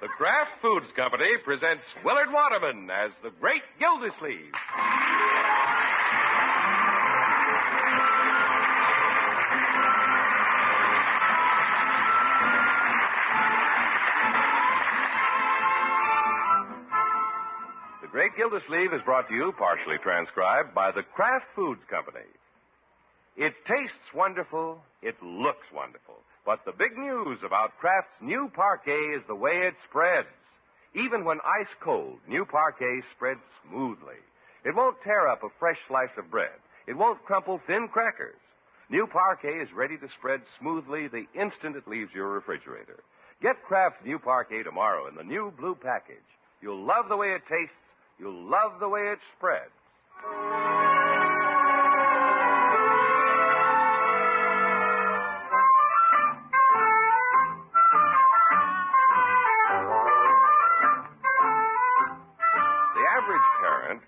The Kraft Foods Company presents Willard Waterman as the Great Gildersleeve. The Great Gildersleeve is brought to you, partially transcribed, by the Kraft Foods Company. It tastes wonderful, it looks wonderful. But the big news about Kraft's new parquet is the way it spreads. Even when ice cold, new parquet spreads smoothly. It won't tear up a fresh slice of bread. It won't crumple thin crackers. New parquet is ready to spread smoothly the instant it leaves your refrigerator. Get Kraft's new parquet tomorrow in the new blue package. You'll love the way it tastes. You'll love the way it spreads.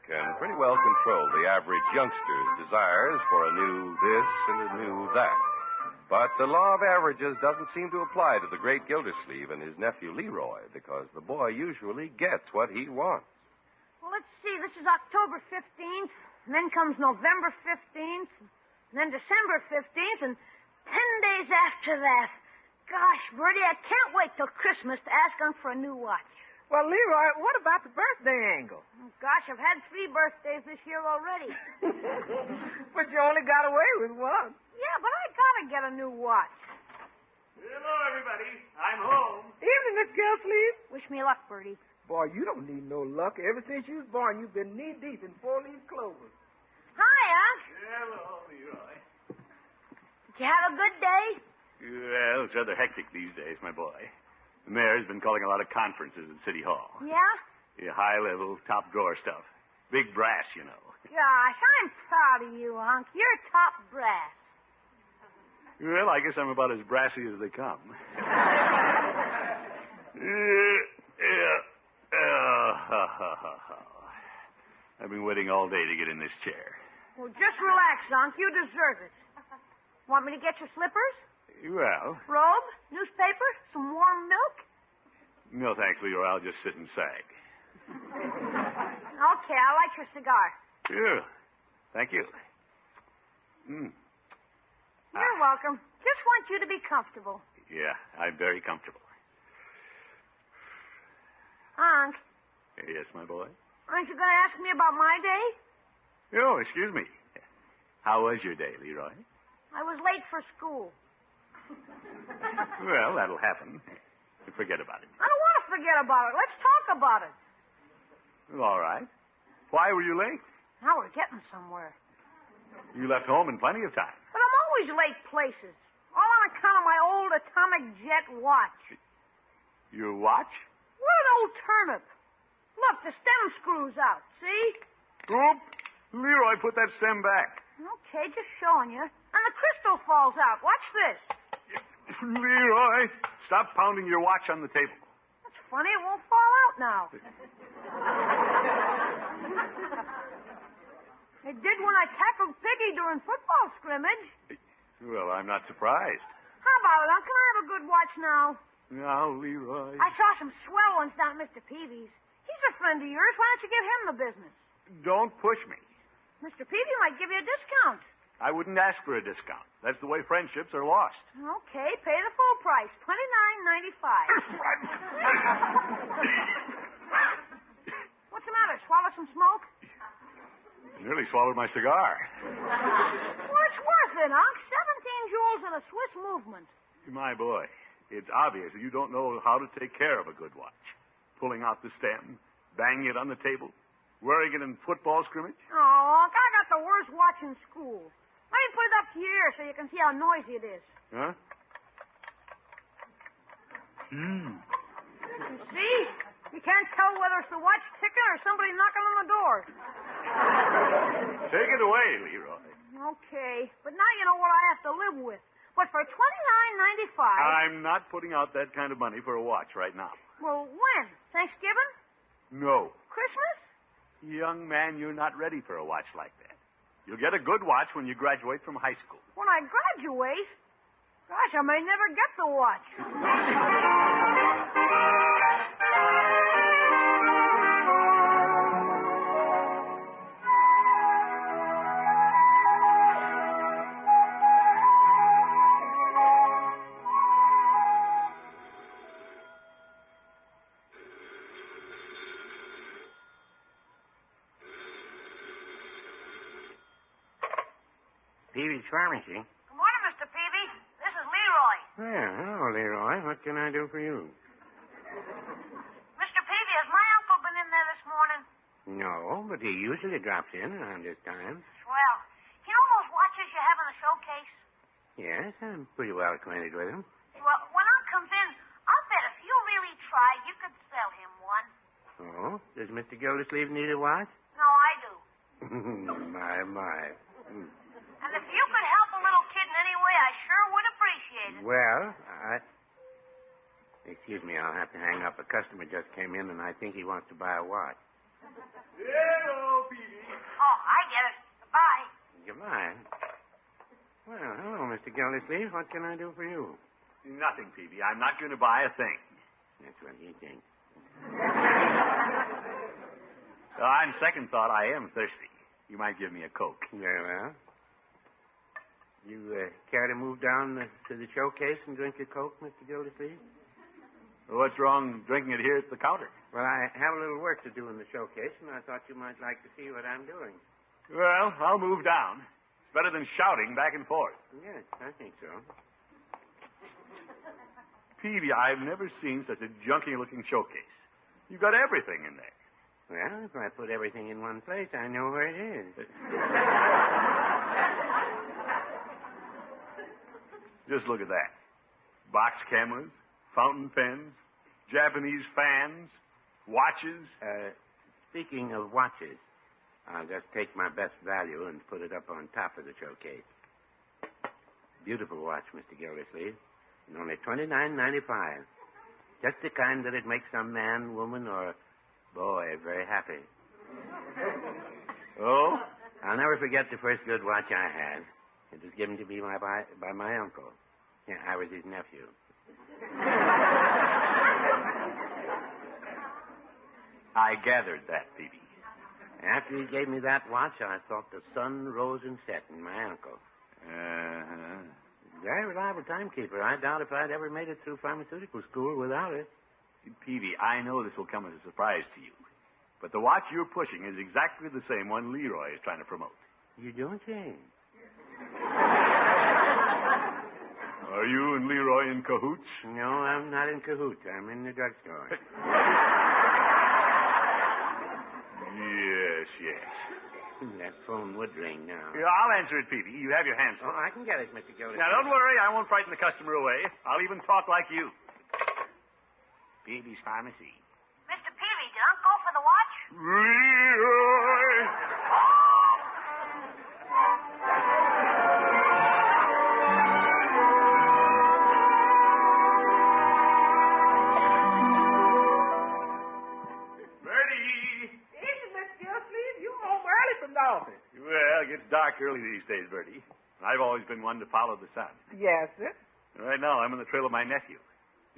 Can pretty well control the average youngster's desires for a new this and a new that. But the law of averages doesn't seem to apply to the great Gildersleeve and his nephew Leroy, because the boy usually gets what he wants. Well, let's see. This is October 15th, and then comes November 15th, and then December 15th, and 10 days after that. Gosh, Bertie, I can't wait till Christmas to ask Unc for a new watch. Well, Leroy, what about the birthday angle? Oh, gosh, I've had 3 birthdays this year already. But you only got away with one. Yeah, but I gotta get a new watch. Hello, everybody. I'm home. Evening, Miss Gildersleeve. Wish me luck, Bertie. Boy, you don't need no luck. Ever since you was born, you've been knee-deep in 4-leaf clover. Hi, Unc. Hello, Leroy. Did you have a good day? Well, it's rather hectic these days, my boy. The mayor's been calling a lot of conferences at City Hall. Yeah? Yeah, high-level, top-drawer stuff. Big brass, you know. Gosh, I'm proud of you, Unc. You're top brass. Well, I guess I'm about as brassy as they come. I've been waiting all day to get in this chair. Well, just relax, Unc. You deserve it. Want me to get you slippers? Well, Robe? Newspaper? Some warm milk? no thanks, Leroy. I'll just sit and sag. Okay, I'll light your cigar. Yeah. Thank you. You're welcome. Just want you to be comfortable. Yeah, I'm very comfortable. Unc, Yes, my boy? aren't you going to ask me about my day? Oh, excuse me. How was your day, Leroy? I was late for school. Well, that'll happen. Forget about it. I don't want to forget about it. Let's talk about it. All right. Why were you late? Now we're getting somewhere. You left home in plenty of time. But I'm always late places. All on account of my old atomic jet watch. Your watch? What an old turnip. Look, the stem screws out. See? Oop. Leroy, put that stem back. Okay, just showing you. And the crystal falls out. Watch this. Leroy, stop pounding your watch on the table. That's funny. It won't fall out now. It did when I tackled Piggy during football scrimmage. Well, I'm not surprised. How about it, Uncle? Can I have a good watch now? Now, Leroy. I saw some swell ones down at Mr. Peavy's. He's a friend of yours. Why don't you give him the business? Don't push me. Mr. Peavy might give you a discount. I wouldn't ask for a discount. That's the way friendships are lost. Okay, pay the full price, $29.95. What's the matter? Swallow some smoke? Nearly swallowed my cigar. Well, it's worth it, Unc. 17 joules and a Swiss movement. My boy, it's obvious that you don't know how to take care of a good watch. Pulling out the stem, banging it on the table, wearing it in football scrimmage. Oh, Unc, I got the worst watch in school. Let me put it up to your ear so you can see how noisy it is. Huh? See? You can't tell whether it's the watch ticking or somebody knocking on the door. Take it away, Leroy. Okay, but now you know what I have to live with. But for $29.95... I'm not putting out that kind of money for a watch right now. Well, when? Thanksgiving? No. Christmas? Young man, you're not ready for a watch like that. You'll get a good watch when you graduate from high school. When I graduate? Gosh, I may never get the watch. Peavy's Pharmacy. Good morning, Mr. Peavy. This is Leroy. Well, hello, Leroy. What can I do for you? Mr. Peavy, has my uncle been in there this morning? No, but he usually drops in around this time. Swell. You know those watches you have in the showcase? Yes, I'm pretty well acquainted with him. Well, when Unc comes in, I'll bet if you really tried, you could sell him one. Oh, does Mr. Gildersleeve need a watch? No, I do. my. And if you could help a little kid in any way, I sure would appreciate it. Well, Excuse me, I'll have to hang up. A customer just came in, and I think he wants to buy a watch. Hello, Peavy. Oh, I get it. Goodbye. Goodbye. Well, hello, Mr. Gildersleeve. What can I do for you? Nothing, Peavy. I'm not going to buy a thing. That's what he thinks. On second thought, I am thirsty. You might give me a Coke. Very well. You care to move down to the showcase and drink your Coke, Mr. Gildersleeve? What's wrong drinking it here at the counter? Well, I have a little work to do in the showcase, and I thought you might like to see what I'm doing. Well, I'll move down. It's better than shouting back and forth. Yes, I think so. Peavy, I've never seen such a junky-looking showcase. You've got everything in there. Well, if I put everything in one place, I know where it is. Just look at that. Box cameras, fountain pens, Japanese fans, watches. Speaking of watches, I'll just take my best value and put it up on top of the showcase. Beautiful watch, Mr. Gildersleeve. And only $29.95. Just the kind that'd make some man, woman, or boy very happy. Oh? I'll never forget the first good watch I had. It was given to me by my uncle. Yeah, I was his nephew. I gathered that, Peavy. After he gave me that watch, I thought the sun rose and set in my uncle. Uh-huh. Very reliable timekeeper. I doubt if I'd ever made it through pharmaceutical school without it. Peavy, I know this will come as a surprise to you, but the watch you're pushing is exactly the same one Leroy is trying to promote. You don't change. Are you and Leroy in cahoots? No, I'm not in cahoots. I'm in the drugstore. Yes. That phone would ring now. Yeah, I'll answer it, Peavy. You have your hands full. Oh, I can get it, Mr. Gildersleeve. Now, don't worry. I won't frighten the customer away. I'll even talk like you. Peavy's Pharmacy. Mr. Peavy, did Unc go for the watch? Leroy! Office. Well, it gets dark early these days, Bertie. I've always been one to follow the sun. Yes, sir. Right now, I'm on the trail of my nephew.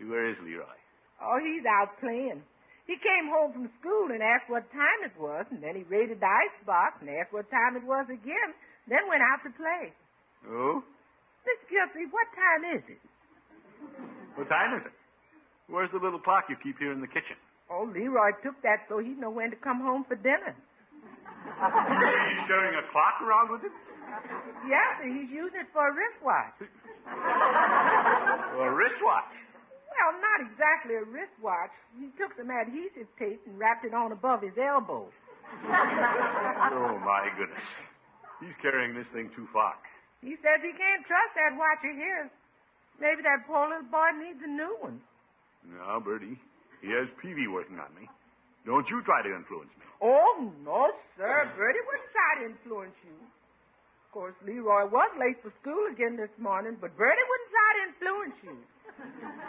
Where is Leroy? Oh, he's out playing. He came home from school and asked what time it was, and then he raided the icebox and asked what time it was again, then went out to play. Oh? Mr. Gildersleeve, what time is it? What time is it? Where's the little clock you keep here in the kitchen? Oh, Leroy took that so he'd know when to come home for dinner. He's carrying a clock around with him? Yeah, sir, he's using it for a wristwatch. A wristwatch? Well, not exactly a wristwatch. He took some adhesive tape and wrapped it on above his elbow. Oh, my goodness. He's carrying this thing too far. He says he can't trust that watch of his. Maybe that poor little boy needs a new one. No, Bertie. He has Peavy working on me. Don't you try to influence me. Oh, no, sir. Bertie wouldn't try to influence you. Of course, Leroy was late for school again this morning, but Bertie wouldn't try to influence you.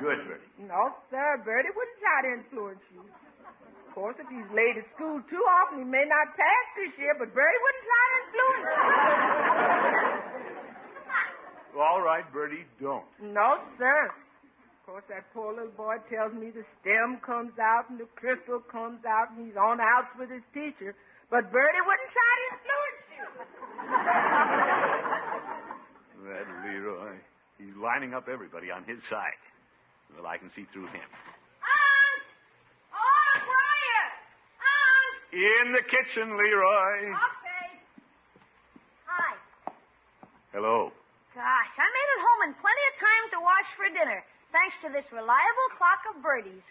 Good, Bertie. No, sir. Bertie wouldn't try to influence you. Of course, if he's late at school too often, he may not pass this year, but Bertie wouldn't try to influence you. All right, Bertie, don't. No, sir. Of course, that poor little boy tells me the stem comes out and the crystal comes out and he's on outs with his teacher, but Bertie wouldn't try to influence you. That Leroy, he's lining up everybody on his side. Well, I can see through him. Unc! Oh, where are you? Unc! In the kitchen, Leroy. Okay. Hi. Hello. Gosh, I made it home in plenty of time to wash for dinner, thanks to this reliable clock of Bertie's.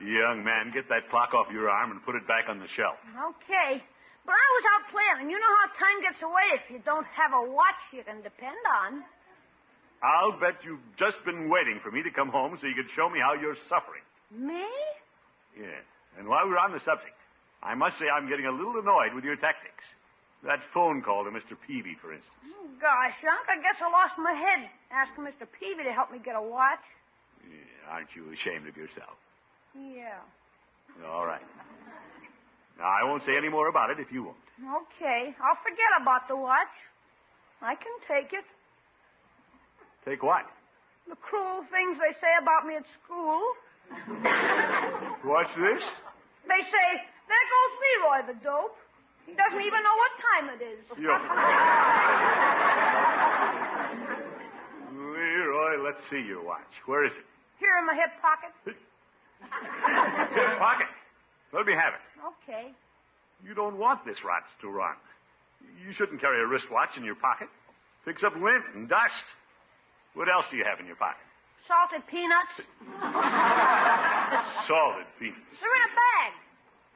Young man, get that clock off your arm and put it back on the shelf. Okay. But I was out playing, and you know how time gets away if you don't have a watch you can depend on. I'll bet you've just been waiting for me to come home so you could show me how you're suffering. Me? Yeah. And while we're on the subject, I must say I'm getting a little annoyed with your tactics. That phone call to Mr. Peavy, for instance. Oh, gosh, Unc, I guess I lost my head asking Mr. Peavy to help me get a watch. Yeah, aren't you ashamed of yourself? Yeah. All right. Now, I won't say any more about it if you won't. Okay, I'll forget about the watch. I can take it. Take what? The cruel things they say about me at school. What's this? They say, there goes Leroy, the dope. He doesn't even know what time it is. Leroy, let's see your watch. Where is it? Here in my hip pocket. Hip pocket. Let me have it. Okay. You don't want this rot to run. You shouldn't carry a wristwatch in your pocket. Picks up lint and dust. What else do you have in your pocket? Salted peanuts. Salted peanuts. They're in a bag.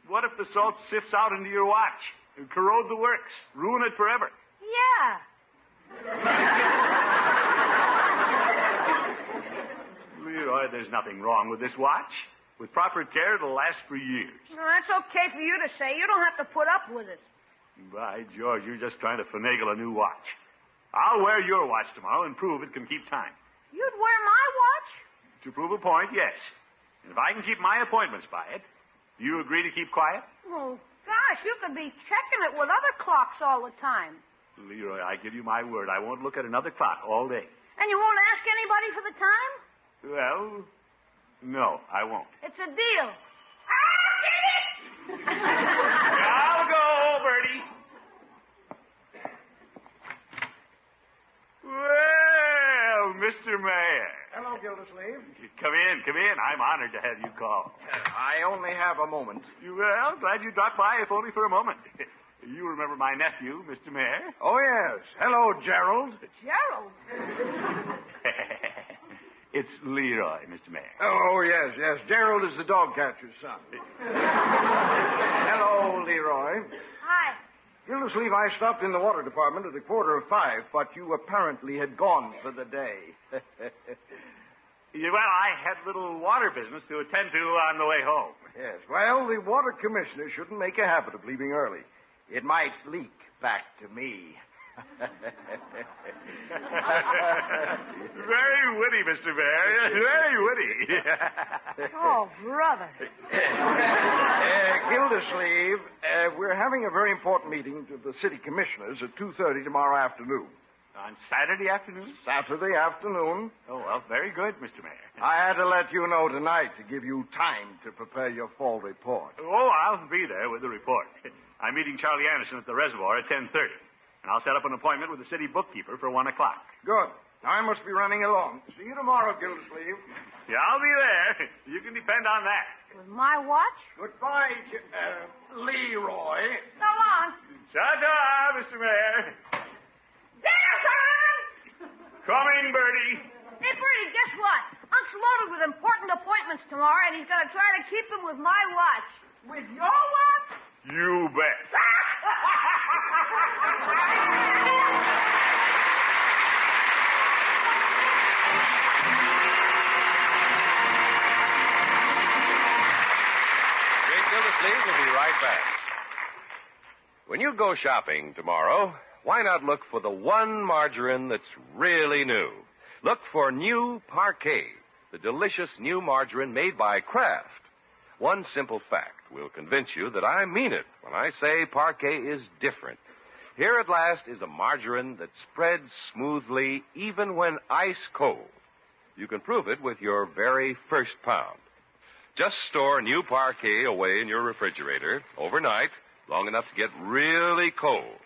What if the salt sifts out into your watch? It'll corrode the works. Ruin it forever. Yeah. Leroy, there's nothing wrong with this watch. With proper care, it'll last for years. No, that's okay for you to say. You don't have to put up with it. By George, you're just trying to finagle a new watch. I'll wear your watch tomorrow and prove it can keep time. You'd wear my watch? To prove a point, yes. And if I can keep my appointments by it, do you agree to keep quiet? Oh, gosh, you could be checking it with other clocks all the time. Leroy, I give you my word, I won't look at another clock all day. And you won't ask anybody for the time? Well, no, I won't. It's a deal. I'll go, Bertie. Well, Mr. Mayor. Hello, Gildersleeve. Come in. I'm honored to have you call. I only have a moment. Well, glad you dropped by, if only for a moment. You remember my nephew, Mr. Mayor? Oh, yes. Hello, Gerald. Gerald? It's Leroy, Mr. Mayor. Oh, yes. Gerald is the dog catcher's son. Hello, Leroy. Hi. Gildersleeve, I stopped in the water department at 5:15, but you apparently had gone for the day. Well, I had a little water business to attend to on the way home. Yes. Well, the water commissioner shouldn't make a habit of leaving early. It might leak back to me. Very witty, Mr. Mayor. Very witty. Oh, brother. Gildersleeve, we're having a very important meeting of the city commissioners at 2:30 tomorrow afternoon. On Saturday afternoon? Saturday afternoon. Oh, well, very good, Mr. Mayor. I had to let you know tonight to give you time to prepare your fall report. Oh, I'll be there with the report. I'm meeting Charlie Anderson at the reservoir at 10:30. And I'll set up an appointment with the city bookkeeper for 1 o'clock. Good. I must be running along. See you tomorrow, Gildersleeve. Yeah, I'll be there. You can depend on that. With my watch? Goodbye, Leroy. So long. Ta-ta, Mr. Mayor. Dinner time! Coming, Bertie. Hey, Bertie, guess what? Unc's loaded with important appointments tomorrow, and he's going to try to keep them with my watch. With your watch? You bet. Gildersleeve will be right back. When you go shopping tomorrow, why not look for the one margarine that's really new? Look for new Parquet, the delicious new margarine made by Kraft. One simple fact will convince you that I mean it when I say Parquet is different. Here at last is a margarine that spreads smoothly even when ice cold. You can prove it with your very first pound. Just store new Parquet away in your refrigerator overnight, long enough to get really cold.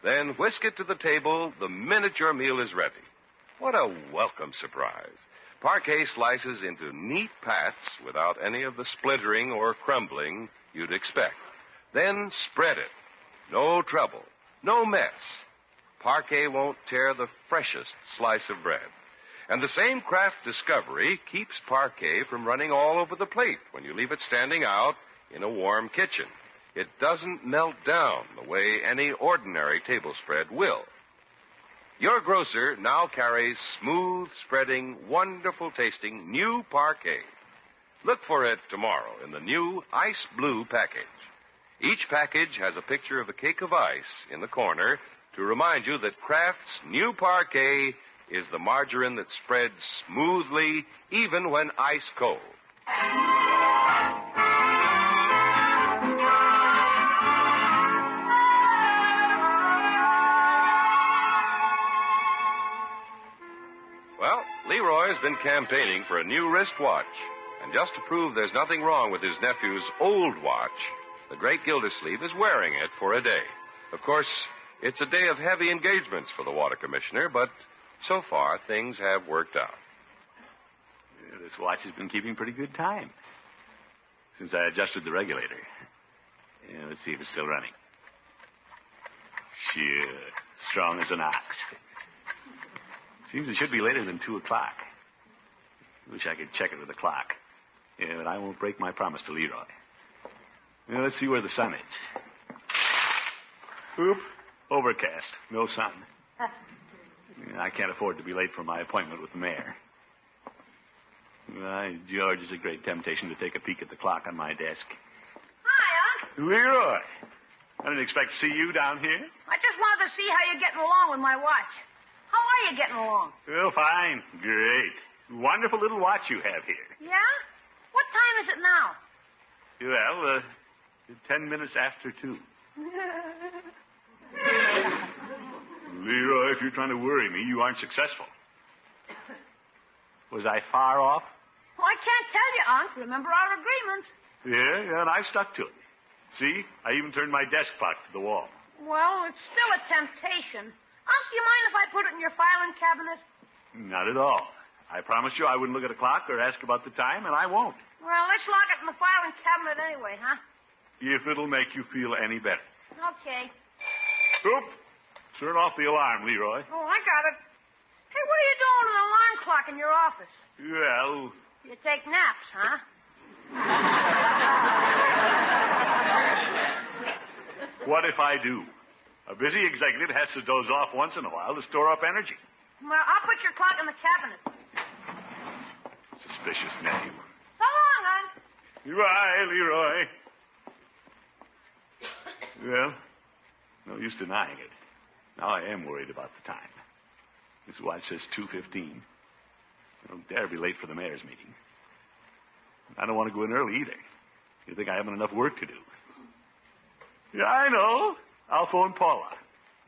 Then whisk it to the table the minute your meal is ready. What a welcome surprise. Parquet slices into neat pats without any of the splintering or crumbling you'd expect. Then spread it. No trouble. No mess. Parquet won't tear the freshest slice of bread. And the same Kraft discovery keeps Parquet from running all over the plate when you leave it standing out in a warm kitchen. It doesn't melt down the way any ordinary table spread will. Your grocer now carries smooth spreading, wonderful tasting new Parquet. Look for it tomorrow in the new ice blue package. Each package has a picture of a cake of ice in the corner to remind you that Kraft's new Parquet is the margarine that spreads smoothly even when ice cold. Well, Leroy's been campaigning for a new wristwatch. And just to prove there's nothing wrong with his nephew's old watch, the great Gildersleeve is wearing it for a day. Of course, it's a day of heavy engagements for the water commissioner, but so far things have worked out. Yeah, this watch has been keeping pretty good time since I adjusted the regulator. Yeah, let's see if it's still running. Sure, strong as an ox. Seems it should be later than 2 o'clock. Wish I could check it with the clock. Yeah, but I won't break my promise to Leroy. Now, let's see where the sun is. Oop, overcast, no sun. I can't afford to be late for my appointment with the mayor. Why, George, is a great temptation to take a peek at the clock on my desk. Hi, Unc. Leroy, I didn't expect to see you down here. I just wanted to see how you're getting along with my watch. How are you getting along? Well, fine. Great. Wonderful little watch you have here. Yeah? What time is it now? Well, 10 minutes after 2. Leroy, if you're trying to worry me, you aren't successful. Was I far off? Well, I can't tell you, Unc. Remember our agreement. Yeah, and I stuck to it. See, I even turned my desk clock to the wall. Well, it's still a temptation. Unc, do you mind if I put it in your filing cabinet? Not at all. I promised you I wouldn't look at a clock or ask about the time, and I won't. Well, let's lock it in the filing cabinet anyway, huh? If it'll make you feel any better. Okay. Oop! Turn off the alarm, Leroy. Oh, I got it. Hey, what are you doing with an alarm clock in your office? Well... You take naps, huh? What if I do? A busy executive has to doze off once in a while to store up energy. Well, I'll put your clock in the cabinet. Suspicious nephew. So long, Unc. Goodbye, Leroy. Well, no use denying it. Now I am worried about the time. This watch says 2:15. I don't dare be late for the mayor's meeting. I don't want to go in early either. You think I haven't enough work to do? Yeah, I know. I'll phone Paula.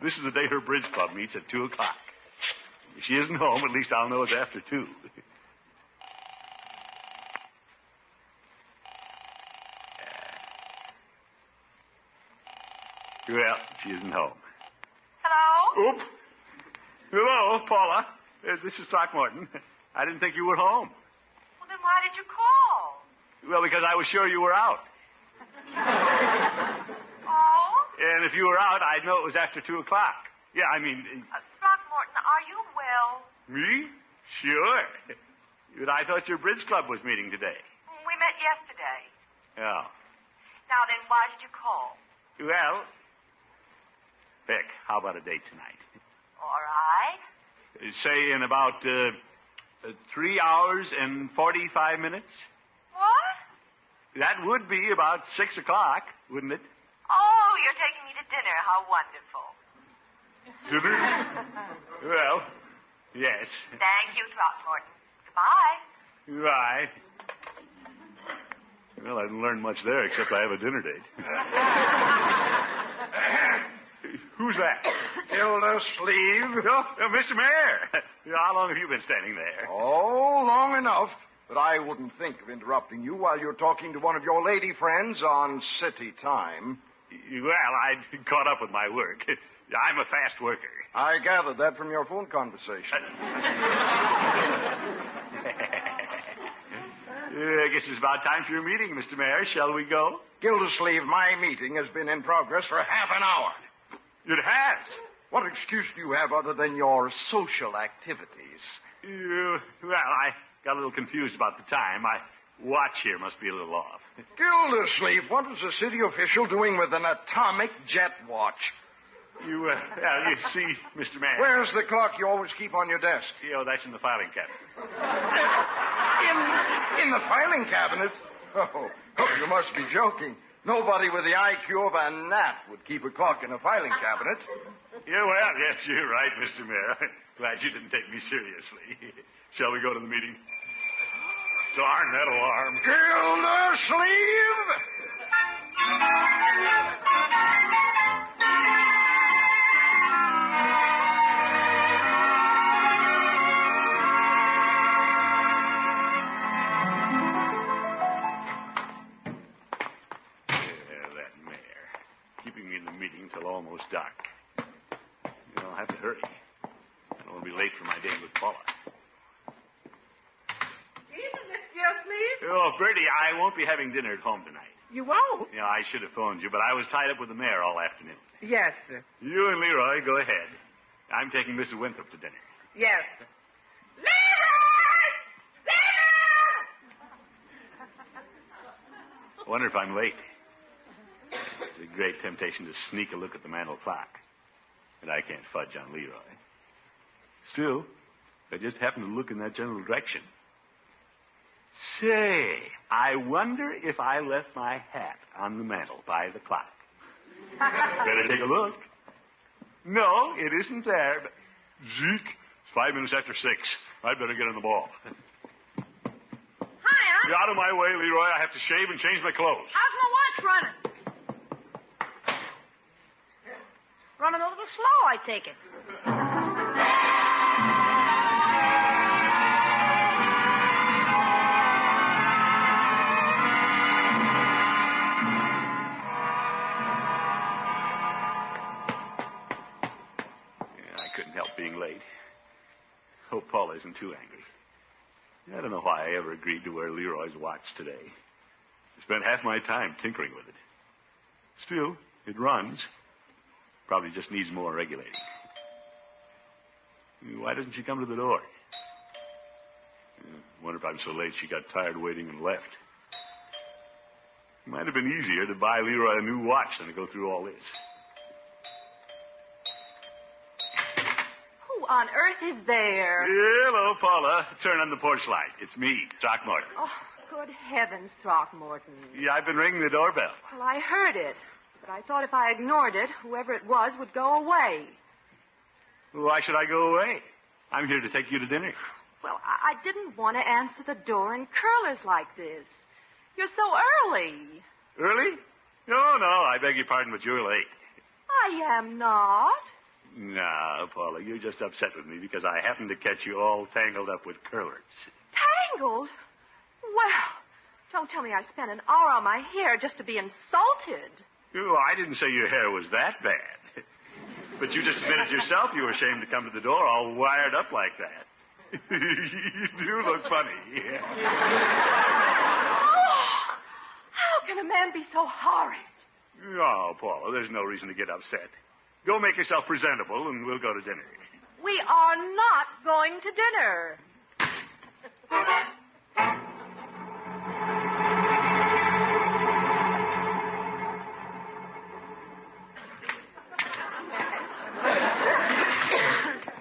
This is the day her bridge club meets at 2 o'clock. If she isn't home, at least I'll know it's after 2. Well, she isn't home. Hello? Oop. Hello, Paula. This is Throckmorton. I didn't think you were home. Well, then why did you call? Well, because I was sure you were out. Oh? And if you were out, I'd know it was after 2 o'clock. Yeah, I mean... Throckmorton, are you well? Me? Sure. But I thought your bridge club was meeting today. We met yesterday. Oh. Now then, why did you call? Well, Vic, how about a date tonight? All right. Say in about 3 hours and 45 minutes. What? That would be about 6 o'clock, wouldn't it? Oh, you're taking me to dinner. How wonderful. Dinner? Well, yes. Thank you, Throckmorton. Goodbye. Right. Well, I didn't learn much there, except I have a dinner date. Who's that? Gildersleeve. Oh, Mr. Mayor. How long have you been standing there? Oh, long enough. But I wouldn't think of interrupting you while you're talking to one of your lady friends on city time. Well, I caught up with my work. I'm a fast worker. I gathered that from your phone conversation. I guess it's about time for your meeting, Mr. Mayor. Shall we go? Gildersleeve, my meeting has been in progress for half an hour. It has. What excuse do you have other than your social activities? Well, I got a little confused about the time. My watch here must be a little off. Gildersleeve, what is a city official doing with an atomic jet watch? You see, Mr. Mayor. Where's the clock you always keep on your desk? That's in the filing cabinet. In the filing cabinet? Oh, you must be joking. Nobody with the IQ of a gnat would keep a clock in a filing cabinet. Yes, you're right, Mr. Mayor. Glad you didn't take me seriously. Shall we go to the meeting? Darn that alarm. Gildersleeve! That mayor. Keeping me in the meeting till almost dark. I'll have to hurry. I don't want to be late for my date with Paula. Evening, Miss Gildersleeve. Oh, Bertie, I won't be having dinner at home tonight. You won't? I should have phoned you, but I was tied up with the mayor all afternoon. Yes, sir. You and Leroy, go ahead. I'm taking Mr. Winthrop to dinner. Yes, sir. Leroy! I wonder if I'm late. It's a great temptation to sneak a look at the mantel clock. But I can't fudge on Leroy. Still, I just happened to look in that general direction. Say, I wonder if I left my hat on the mantel by the clock. Better take a look. No, it isn't there. But Zeke, it's 5 minutes after 6. I'd better get on the ball. Hi, Unc. Get out of my way, Leroy. I have to shave and change my clothes. How's my watch running? Running a little slow, I take it. I couldn't help being late. Hope Paula isn't too angry. I don't know why I ever agreed to wear Leroy's watch today. I spent half my time tinkering with it. Still, it runs. Probably just needs more regulating. Why doesn't she come to the door? Wonder if I'm so late she got tired waiting and left. It might have been easier to buy Leroy a new watch than to go through all this. Who on earth is there? Hello, Paula. Turn on the porch light. It's me, Throckmorton. Oh, good heavens, Throckmorton. Yeah, I've been ringing the doorbell. Well, I heard it, but I thought if I ignored it, whoever it was would go away. Why should I go away? I'm here to take you to dinner. Well, I didn't want to answer the door in curlers like this. You're so early. Early? No, I beg your pardon, but you're late. I am not. No, Paula, you're just upset with me because I happened to catch you all tangled up with curlers. Tangled? Well, don't tell me I spent an hour on my hair just to be insulted. Oh, I didn't say your hair was that bad. But you just admitted yourself you were ashamed to come to the door all wired up like that. You do look funny. Oh, how can a man be so horrid? Oh, Paula, there's no reason to get upset. Go make yourself presentable, and we'll go to dinner. We are not going to dinner.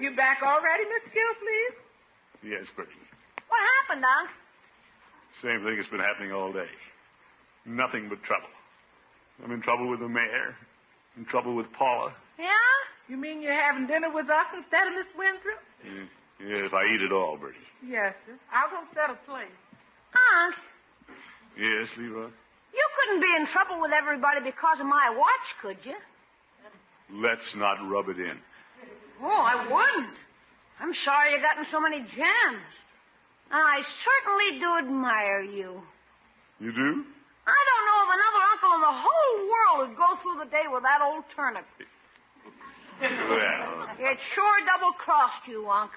You back already, Miss Gildersleeve? Yes, Bertie. What happened, Unc? Same thing that's been happening all day. Nothing but trouble. I'm in trouble with the mayor. In trouble with Paula. Yeah? You mean you're having dinner with us instead of Miss Winthrop? Yeah, if I eat it all, Bertie. Yes, sir. I'll go set a plate. Unc, Yes, Leroy? you couldn't be in trouble with everybody because of my watch, could you? Let's not rub it in. Oh, I wouldn't. I'm sorry you got in so many jams. And I certainly do admire you. You do? I don't know of another uncle in the whole world who'd go through the day with that old turnip. Well, It sure double-crossed you, Unc.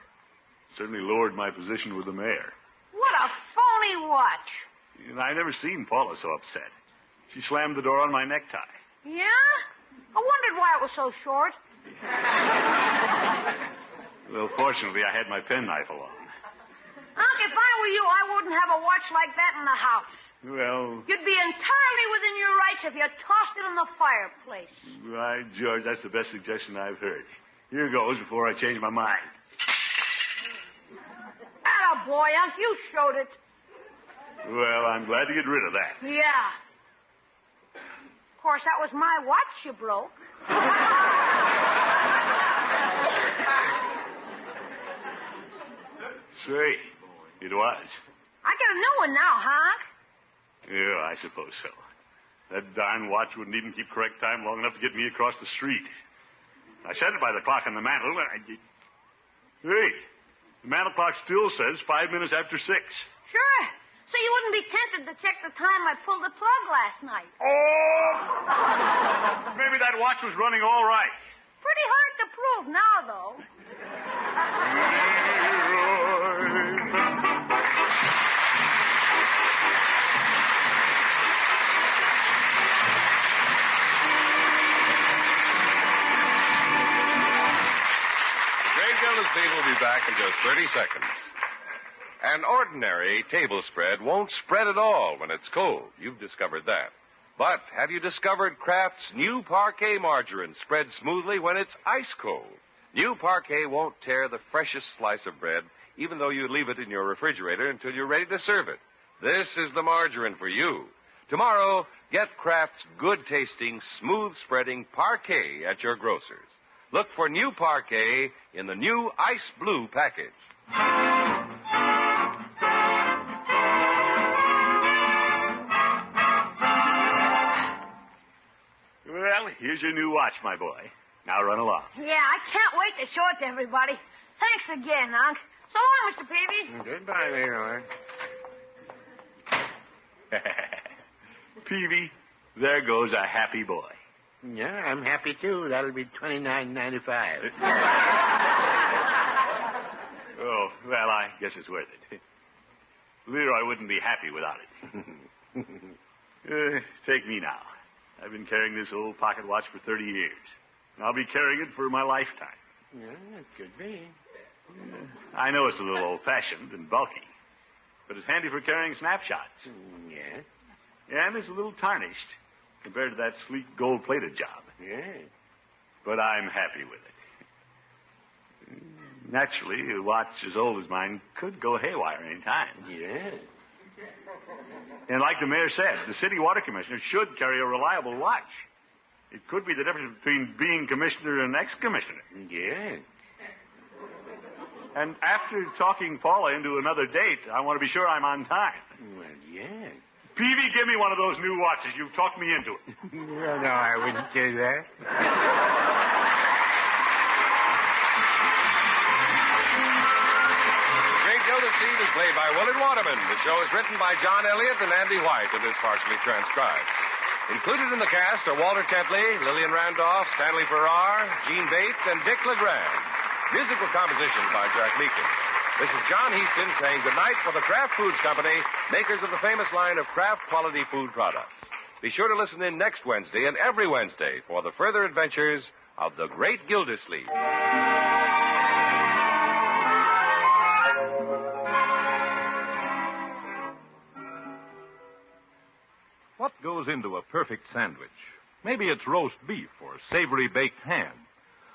certainly lowered my position with the mayor. What a phony watch. And I never seen Paula so upset. She slammed the door on my necktie. Yeah? I wondered why it was so short. Well, fortunately, I had my penknife along. Unc, if I were you, I wouldn't have a watch like that in the house. Well, You'd be entirely within your rights if you tossed it in the fireplace. right, George, that's the best suggestion I've heard. Here goes before I change my mind. Atta boy, Unc, you showed it. Well, I'm glad to get rid of that. Yeah. Of course, that was my watch you broke. Say, it was. I get a new one now, huh? Yeah, I suppose so. That darn watch wouldn't even keep correct time long enough to get me across the street. I set it by the clock on the mantel, and Hey, the mantel clock still says 5 minutes after 6. Sure. So you wouldn't be tempted to check the time I pulled the plug last night. Oh! Maybe that watch was running all right. Pretty hard to prove now, though. Gildersleeve will be back in just 30 seconds. An ordinary table spread won't spread at all when it's cold. You've discovered that. But have you discovered Kraft's new Parquet margarine spreads smoothly when it's ice cold? New Parquet won't tear the freshest slice of bread, even though you leave it in your refrigerator until you're ready to serve it. This is the margarine for you. Tomorrow, get Kraft's good-tasting, smooth-spreading Parquet at your grocer's. Look for new Parquet in the new ice blue package. Well, here's your new watch, my boy. Now run along. Yeah, I can't wait to show it to everybody. Thanks again, Unc. So long, Mr. Peavy. Goodbye, Leroy. Peavy, there goes a happy boy. Yeah, I'm happy, too. That'll be $29.95. Oh, well, I guess it's worth it. Leroy wouldn't be happy without it. Take me now. I've been carrying this old pocket watch for 30 years. And I'll be carrying it for my lifetime. Yeah, it could be. I know it's a little old-fashioned and bulky, but it's handy for carrying snapshots. Yeah. And it's a little tarnished compared to that sleek gold-plated job. Yeah. But I'm happy with it. Naturally, a watch as old as mine could go haywire any time. Yeah. And like the mayor said, the city water commissioner should carry a reliable watch. It could be the difference between being commissioner and ex-commissioner. Yeah. And after talking Paula into another date, I want to be sure I'm on time. Well, yeah. Peavy, give me one of those new watches. You've talked me into it. No, I wouldn't do that. Great Gildersleeve is played by Willard Waterman. The show is written by John Elliott and Andy White and is partially transcribed. Included in the cast are Walter Tetley, Lillian Randolph, Stanley Farrar, Gene Bates, and Dick LeGrand. Musical composition by Jack Meakin. This is John Heaston saying goodnight for the Kraft Foods Company, makers of the famous line of Kraft quality food products. Be sure to listen in next Wednesday and every Wednesday for the further adventures of the Great Gildersleeve. What goes into a perfect sandwich? Maybe it's roast beef or savory baked ham.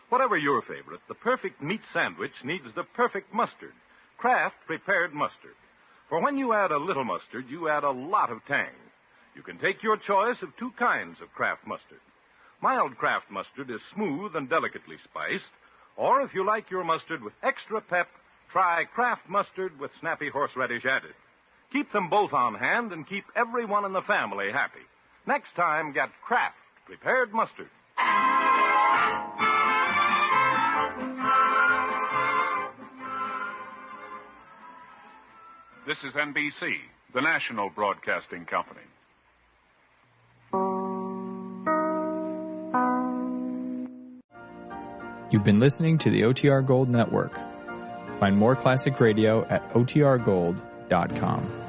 Whatever your favorite, the perfect meat sandwich needs the perfect mustard. Kraft prepared mustard. For when you add a little mustard, you add a lot of tang. You can take your choice of two kinds of Kraft mustard. Mild Kraft mustard is smooth and delicately spiced, or if you like your mustard with extra pep, try Kraft mustard with snappy horseradish added. Keep them both on hand and keep everyone in the family happy. Next time, get Kraft prepared mustard. This is NBC, the national broadcasting company. You've been listening to the OTR Gold Network. Find more classic radio at otrgold.com.